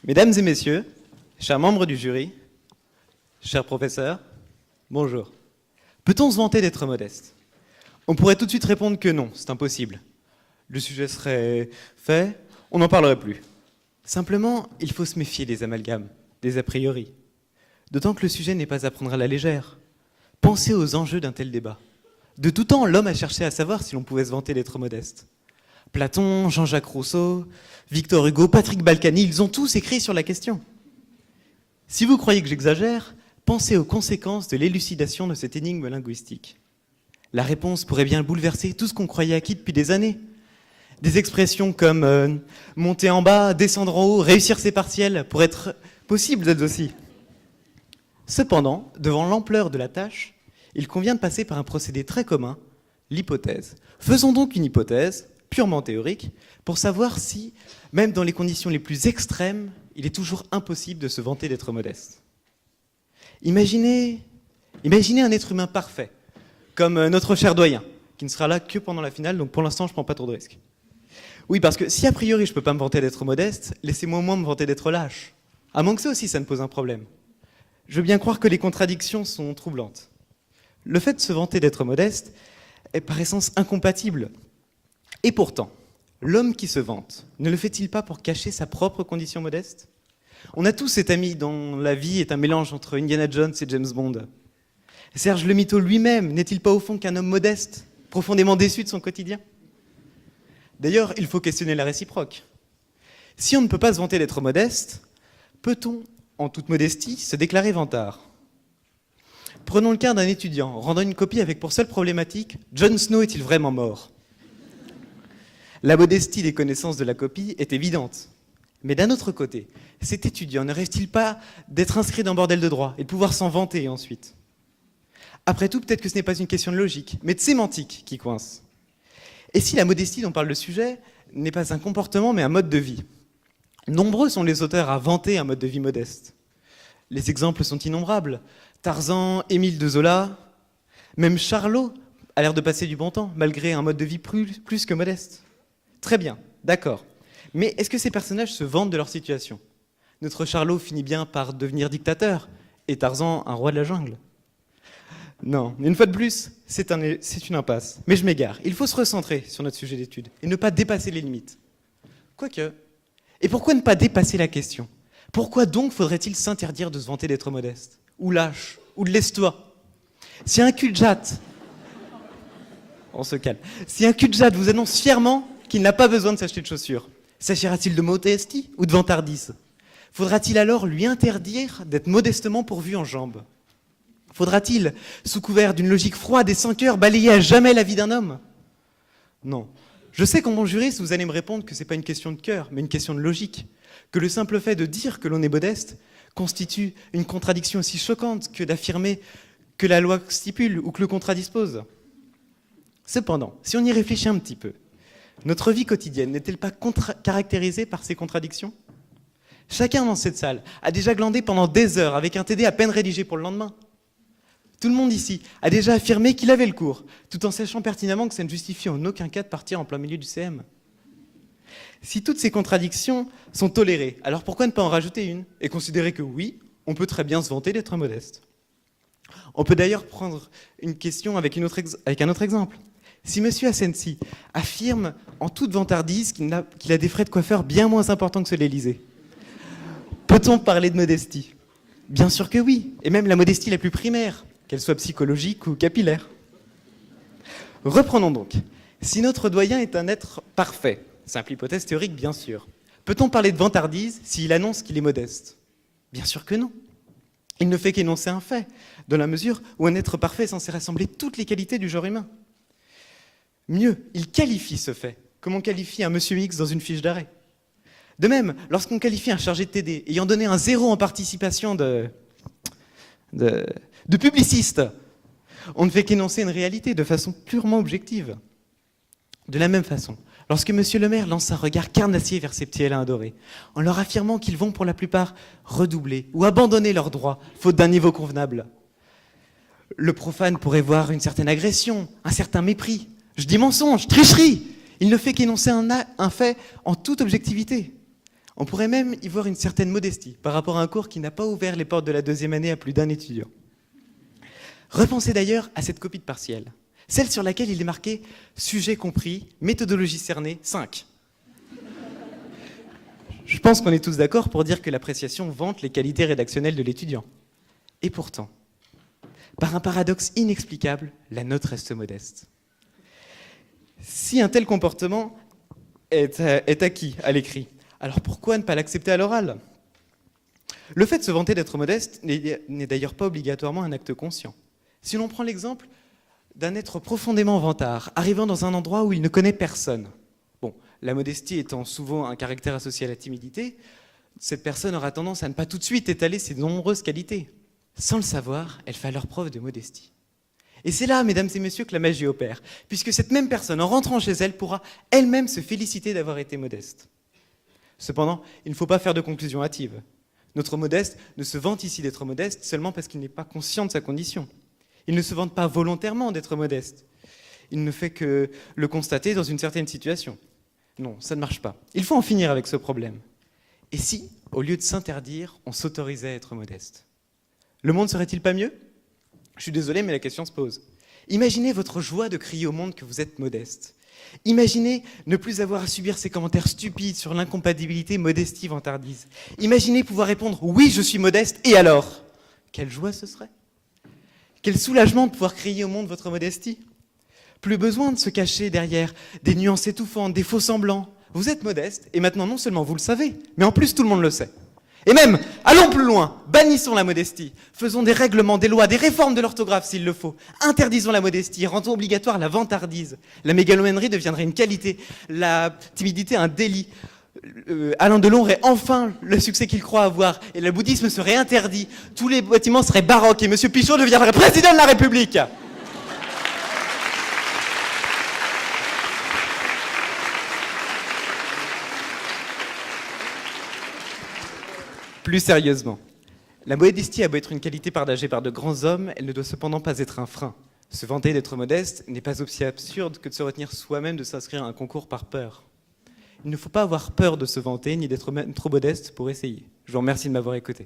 Mesdames et messieurs, chers membres du jury, chers professeurs, bonjour. Peut-on se vanter d'être modeste? On pourrait tout de suite répondre que non, c'est impossible. Le sujet serait fait, on n'en parlerait plus. Simplement, il faut se méfier des amalgames, des a priori. D'autant que le sujet n'est pas à prendre à la légère. Pensez aux enjeux d'un tel débat. De tout temps, l'homme a cherché à savoir si l'on pouvait se vanter d'être modeste. Platon, Jean-Jacques Rousseau, Victor Hugo, Patrick Balkany, ils ont tous écrit sur la question. Si vous croyez que j'exagère, pensez aux conséquences de l'élucidation de cette énigme linguistique. La réponse pourrait bien bouleverser tout ce qu'on croyait acquis depuis des années. Des expressions comme monter en bas, descendre en haut, réussir ses partiels pourraient être possibles d'être aussi. Cependant, devant l'ampleur de la tâche, il convient de passer par un procédé très commun, l'hypothèse. Faisons donc une hypothèse, purement théorique, pour savoir si, même dans les conditions les plus extrêmes, il est toujours impossible de se vanter d'être modeste. Imaginez un être humain parfait, comme notre cher doyen, qui ne sera là que pendant la finale, donc pour l'instant je ne prends pas trop de risques. Oui, parce que si a priori je ne peux pas me vanter d'être modeste, laissez-moi au moins me vanter d'être lâche. À moins que ça aussi, ça ne pose un problème. Je veux bien croire que les contradictions sont troublantes. Le fait de se vanter d'être modeste est par essence incompatible. Et pourtant, l'homme qui se vante, ne le fait-il pas pour cacher sa propre condition modeste? On a tous cet ami dont la vie est un mélange entre Indiana Jones et James Bond. Serge le Mito lui-même n'est-il pas au fond qu'un homme modeste, profondément déçu de son quotidien? D'ailleurs, il faut questionner la réciproque. Si on ne peut pas se vanter d'être modeste, peut-on, en toute modestie, se déclarer vantard? Prenons le cas d'un étudiant rendant une copie avec pour seule problématique « Jon Snow est-il vraiment mort ?» La modestie des connaissances de la copie est évidente. Mais d'un autre côté, cet étudiant ne rêve-t-il pas d'être inscrit dans bordel de droit et de pouvoir s'en vanter ensuite? Après tout, peut-être que ce n'est pas une question de logique, mais de sémantique qui coince. Et si la modestie dont parle le sujet n'est pas un comportement, mais un mode de vie? Nombreux sont les auteurs à vanter un mode de vie modeste. Les exemples sont innombrables. Tarzan, Émile de Zola, même Charlot a l'air de passer du bon temps, malgré un mode de vie plus que modeste. Très bien, d'accord. Mais est-ce que ces personnages se vantent de leur situation? Notre Charlot finit bien par devenir dictateur, et Tarzan un roi de la jungle. Non, une fois de plus, c'est une impasse. Mais je m'égare. Il faut se recentrer sur notre sujet d'étude, et ne pas dépasser les limites. Quoique. Et pourquoi ne pas dépasser la question? Pourquoi donc faudrait-il s'interdire de se vanter d'être modeste? Ou lâche? Ou de l'estoie? Si un cul-de-jatte... On se calme. Si un cul-de-jatte vous annonce fièrement qu'il n'a pas besoin de s'acheter de chaussures, s'agira-t-il de modestie ou de vantardise? Faudra-t-il alors lui interdire d'être modestement pourvu en jambes? Faudra-t-il, sous couvert d'une logique froide et sans cœur, balayer à jamais la vie d'un homme? Non. Je sais qu'en bon juriste, vous allez me répondre que ce n'est pas une question de cœur, mais une question de logique. Que le simple fait de dire que l'on est modeste constitue une contradiction aussi choquante que d'affirmer que la loi stipule ou que le contrat dispose. Cependant, si on y réfléchit un petit peu, notre vie quotidienne n'est-elle pas caractérisée par ces contradictions? Chacun dans cette salle a déjà glandé pendant des heures avec un TD à peine rédigé pour le lendemain. Tout le monde ici a déjà affirmé qu'il avait le cours, tout en sachant pertinemment que ça ne justifie en aucun cas de partir en plein milieu du CM. Si toutes ces contradictions sont tolérées, alors pourquoi ne pas en rajouter une et considérer que oui, on peut très bien se vanter d'être modeste? On peut d'ailleurs prendre une question avec un autre exemple. Si M. Asensi affirme en toute vantardise qu'il a des frais de coiffeur bien moins importants que ceux de l'Élysée, peut-on parler de modestie? Bien sûr que oui, et même la modestie la plus primaire, qu'elle soit psychologique ou capillaire. Reprenons donc. Si notre doyen est un être parfait, simple hypothèse théorique bien sûr, peut-on parler de vantardise s'il annonce qu'il est modeste? Bien sûr que non. Il ne fait qu'énoncer un fait, dans la mesure où un être parfait est censé rassembler toutes les qualités du genre humain. Mieux, il qualifie ce fait, comme on qualifie un monsieur X dans une fiche d'arrêt. De même, lorsqu'on qualifie un chargé de TD ayant donné un 0 en participation de publiciste, on ne fait qu'énoncer une réalité de façon purement objective. De la même façon, lorsque monsieur le maire lance un regard carnassier vers ses petits élèves adorés, en leur affirmant qu'ils vont pour la plupart redoubler ou abandonner leurs droits, faute d'un niveau convenable, le profane pourrait voir une certaine agression, un certain mépris. Je dis mensonge, tricherie. Il ne fait qu'énoncer un fait en toute objectivité. On pourrait même y voir une certaine modestie par rapport à un cours qui n'a pas ouvert les portes de la 2e année à plus d'un étudiant. Repensez d'ailleurs à cette copie de partiel, celle sur laquelle il est marqué « Sujet compris, méthodologie cernée, 5 ». Je pense qu'on est tous d'accord pour dire que l'appréciation vante les qualités rédactionnelles de l'étudiant. Et pourtant, par un paradoxe inexplicable, la note reste modeste. Si un tel comportement est acquis à l'écrit, alors pourquoi ne pas l'accepter à l'oral ? Le fait de se vanter d'être modeste n'est d'ailleurs pas obligatoirement un acte conscient. Si l'on prend l'exemple d'un être profondément vantard, arrivant dans un endroit où il ne connaît personne, bon, la modestie étant souvent un caractère associé à la timidité, cette personne aura tendance à ne pas tout de suite étaler ses nombreuses qualités. Sans le savoir, elle fait alors preuve de modestie. Et c'est là, mesdames et messieurs, que la magie opère, puisque cette même personne, en rentrant chez elle, pourra elle-même se féliciter d'avoir été modeste. Cependant, il ne faut pas faire de conclusion hâtive. Notre modeste ne se vante ici d'être modeste seulement parce qu'il n'est pas conscient de sa condition. Il ne se vante pas volontairement d'être modeste. Il ne fait que le constater dans une certaine situation. Non, ça ne marche pas. Il faut en finir avec ce problème. Et si, au lieu de s'interdire, on s'autorisait à être modeste ? Le monde serait-il pas mieux ? Je suis désolé, mais la question se pose. Imaginez votre joie de crier au monde que vous êtes modeste. Imaginez ne plus avoir à subir ces commentaires stupides sur l'incompatibilité modestie-vantardise. Imaginez pouvoir répondre « Oui, je suis modeste, et alors ?» Quelle joie ce serait ! Quel soulagement de pouvoir crier au monde votre modestie ! Plus besoin de se cacher derrière des nuances étouffantes, des faux semblants. Vous êtes modeste, et maintenant non seulement vous le savez, mais en plus tout le monde le sait. Et même, allons plus loin, bannissons la modestie, faisons des règlements, des lois, des réformes de l'orthographe s'il le faut, interdisons la modestie, rendons obligatoire la vantardise. La mégalomanerie deviendrait une qualité, la timidité un délit. Alain Delon aurait enfin le succès qu'il croit avoir, et le bouddhisme serait interdit, tous les bâtiments seraient baroques, et M. Pichot deviendrait président de la République. Plus sérieusement, la modestie a beau être une qualité partagée par de grands hommes, elle ne doit cependant pas être un frein. Se vanter d'être modeste n'est pas aussi absurde que de se retenir soi-même de s'inscrire à un concours par peur. Il ne faut pas avoir peur de se vanter ni d'être trop modeste pour essayer. Je vous remercie de m'avoir écouté.